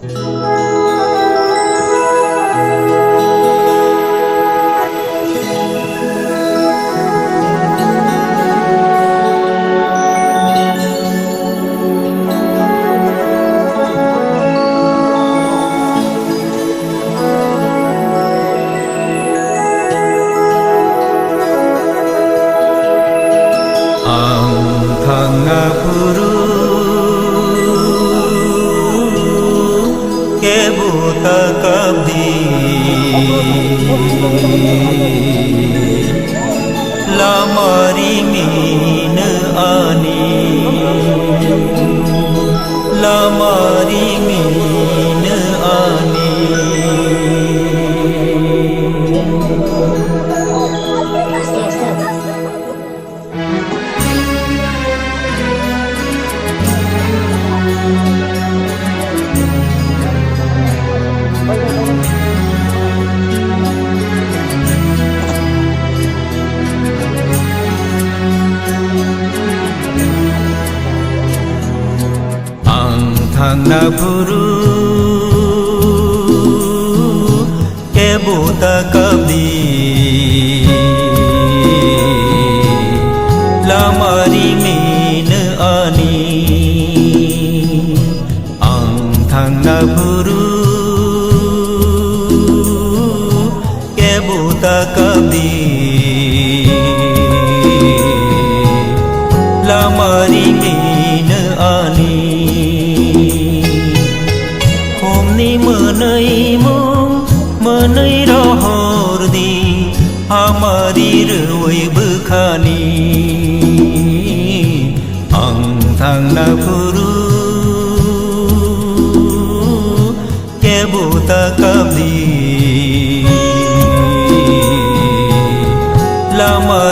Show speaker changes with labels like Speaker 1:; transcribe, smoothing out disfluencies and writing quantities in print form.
Speaker 1: Guru ke buta kabdi lamari min ani lamari min ani Thangna Guru ke buta kabdi lamari min ani ang thangna Guru ke buta kabdi lamari min ani menai rohor di hamari rewai bekhani ang thangna Guru ke buta kabdi lama